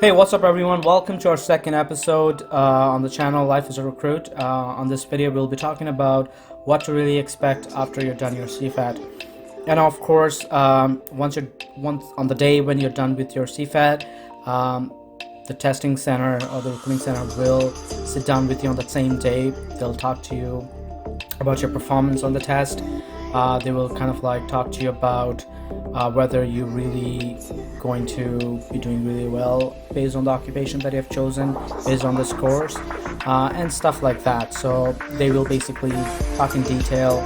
Hey, what's up everyone? Welcome to our second episode on the channel Life as a Recruit. On this video we'll be talking about what to really expect after you're done your CFAT. And of course, once on the day when you're done with your CFAT, the testing center or the recruiting center will sit down with you on that same day. They'll talk to you about your performance on the test. They will kind of like talk to you about whether you're really going to be doing really well based on the occupation that you have chosen, based on the scores, and stuff like that. So they will basically talk in detail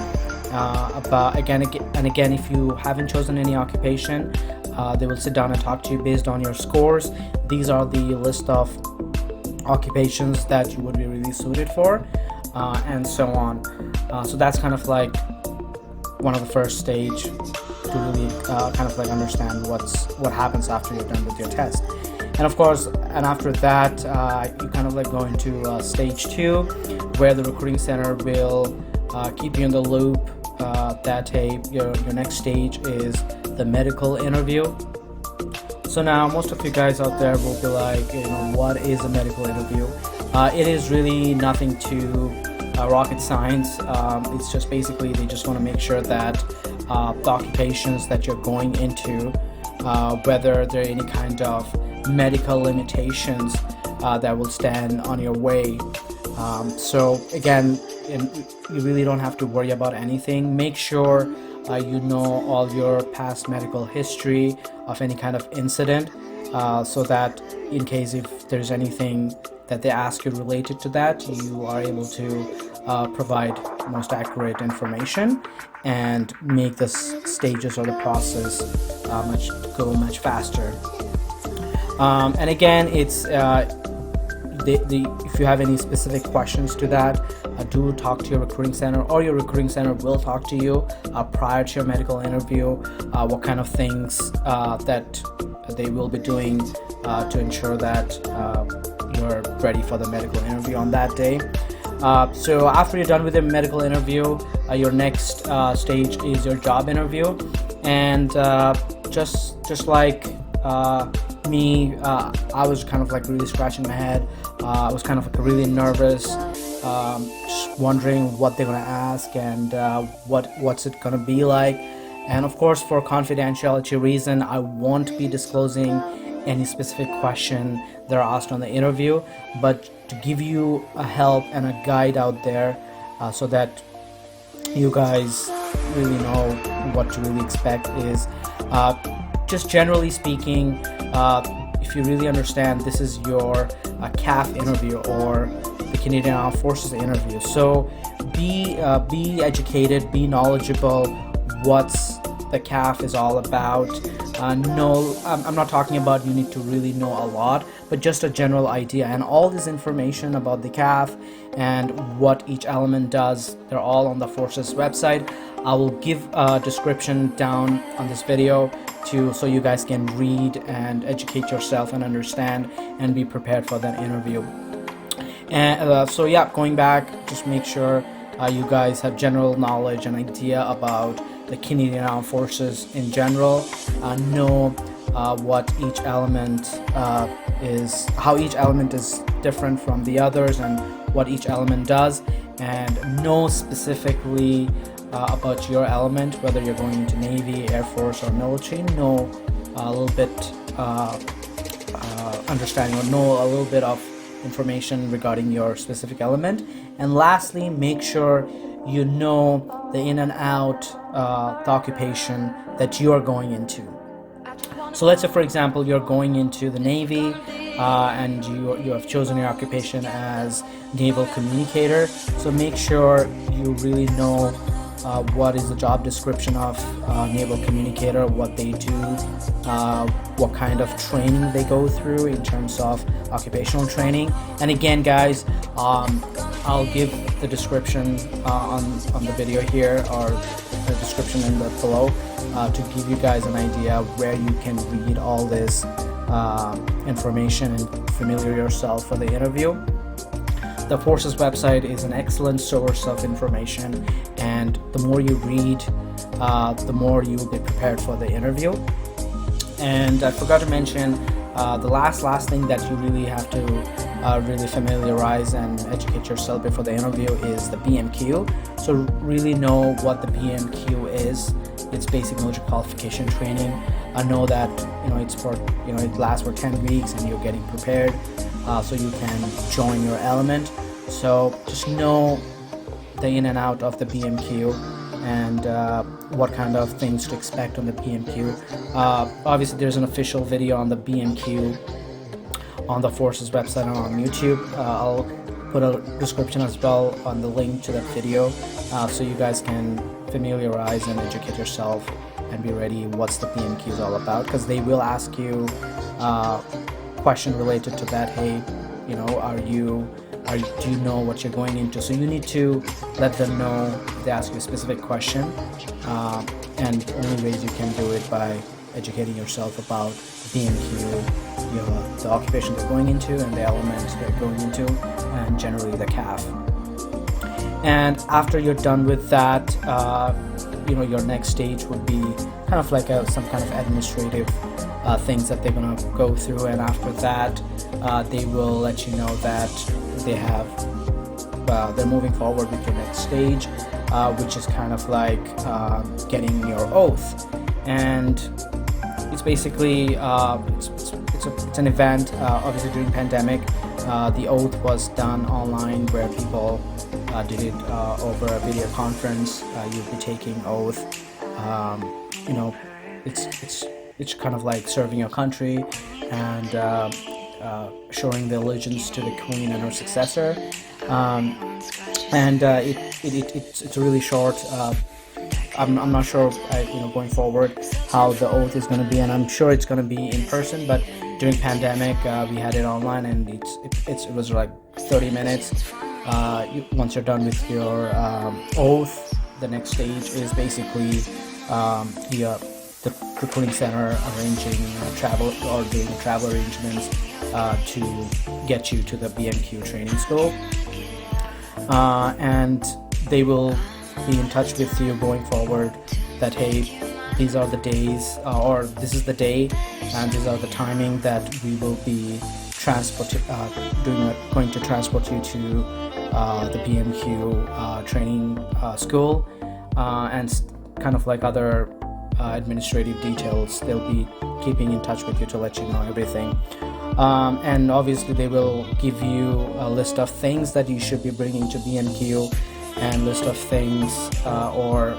about again, if you haven't chosen any occupation, they will sit down and talk to you based on your scores. These are the list of occupations that you would be really suited for, and so on. So that's kind of like one of the first stage to really kind of like understand what happens after you're done with your test. And of course, and after that, you kind of like go into stage 2, where the recruiting center will keep you in the loop that hey, your next stage is the medical interview. So now most of you guys out there will be like, what is a medical interview? It is really nothing to rocket science. It's just basically they just want to make sure that the occupations that you're going into, whether there are any kind of medical limitations that will stand on your way. So again, you really don't have to worry about anything. Make sure you know all your past medical history of any kind of incident, so that in case if there's anything that they ask you related to that, you are able to provide most information and make the stages or the process go much faster. And again, it's if you have any specific questions to that, do talk to your recruiting center, or your recruiting center will talk to you prior to your medical interview, what kind of things that they will be doing to ensure that you're ready for the medical interview on that day. So after you're done with the medical interview, your next stage is your job interview. And just like me, I was kind of like really scratching my head. I was kind of like really nervous, just wondering what they're gonna ask and what's it gonna be like. And of course, for confidentiality reason, I won't be disclosing any specific question that are asked on the interview, but to give you a help and a guide out there, so that you guys really know what to really expect is, just generally speaking, if you really understand, this is your CAF interview, or the Canadian Armed Forces interview. So be educated, be knowledgeable what's the CAF is all about. No, I'm not talking about you need to really know a lot, but just a general idea. And all this information about the CAF and what each element does, they're all on the Forces website. I will give a description down on this video so you guys can read and educate yourself and understand and be prepared for that interview. And so yeah, going back, just make sure you guys have general knowledge and idea about the Canadian Armed Forces in general. Know what each element is, how each element is different from the others, and what each element does, and know specifically about your element, whether you're going into Navy, Air Force, or military. Know a little bit understanding, or know a little bit of information regarding your specific element. And lastly, make sure you know the in and out the occupation that you are going into. So let's say, for example, you're going into the Navy, and you have chosen your occupation as naval communicator. So make sure you really know what is the job description of naval communicator, what they do, what kind of training they go through in terms of occupational training. And again, guys, I'll give the description on the video here, or the description in the below, to give you guys an idea where you can read all this information and familiar yourself for the interview. The Forces website is an excellent source of information, and the more you read, the more you will be prepared for the interview. And I forgot to mention, The last thing that you really have to really familiarize and educate yourself before the interview is the BMQ. So really know what the BMQ is. It's basic military qualification training. I know that it's for it lasts for 10 weeks and you're getting prepared so you can join your element. So just know the in and out of the BMQ and what kind of things to expect on the BMQ. Obviously there's an official video on the BMQ on the Force's website and on YouTube. I'll put a description as well on the link to that video so you guys can familiarize and educate yourself and be ready what's the BMQ is all about, because they will ask you question related to that. Hey, do you know what you're going into? So you need to let them know if they ask you a specific question, and the only ways you can do it by educating yourself about BMQ, the occupation they're going into and the elements they're going into, and generally the CAF. And after you're done with that, your next stage would be kind of like some kind of administrative things that they're gonna go through, and after that they will let you know that they're moving forward with your next stage, which is kind of like getting your oath. And it's basically it's an event. Obviously during pandemic, the oath was done online where people did it over a video conference. You'll be taking oath. It's kind of like serving your country and showing the allegiance to the Queen and her successor. It's really short. I'm not sure going forward how the oath is going to be, and I'm sure it's going to be in person, but during pandemic we had it online, and it was like 30 minutes. Once you're done with your oath, the next stage is basically the recruiting center arranging travel or doing travel arrangements to get you to the BMQ training school, and they will be in touch with you going forward that hey, these are the days or this is the day and these are the timing that we will be going to transport you to the BMQ training school, and kind of like other administrative details. They'll be keeping in touch with you to let you know everything. And obviously they will give you a list of things that you should be bringing to BMQ, and list of things or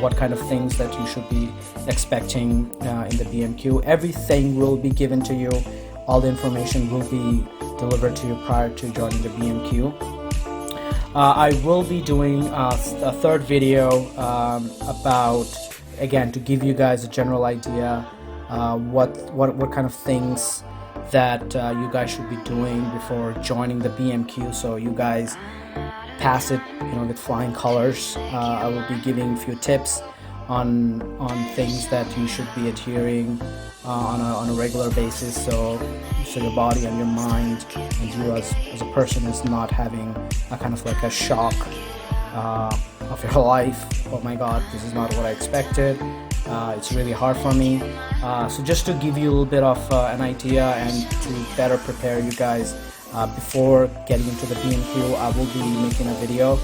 what kind of things that you should be expecting in the BMQ. Everything will be given to you. All the information will be delivered to you prior to joining the BMQ. I will be doing a third video about, again, to give you guys a general idea what kind of things that you guys should be doing before joining the BMQ, so you guys pass it with flying colors. I will be giving a few tips on things that you should be adhering on a regular basis, so your body and your mind and you as a person is not having a kind of like a shock of your life. Oh my god, this is not what I expected. It's really hard for me. So just to give you a little bit of an idea and to better prepare you guys before getting into the BMQ, I will be making a video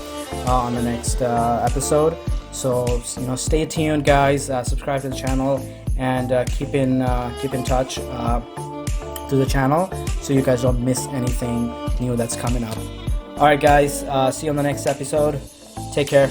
on the next episode. So stay tuned, guys. Subscribe to the channel and keep in touch to the channel so you guys don't miss anything new that's coming up. All right, guys. See you on the next episode. Take care.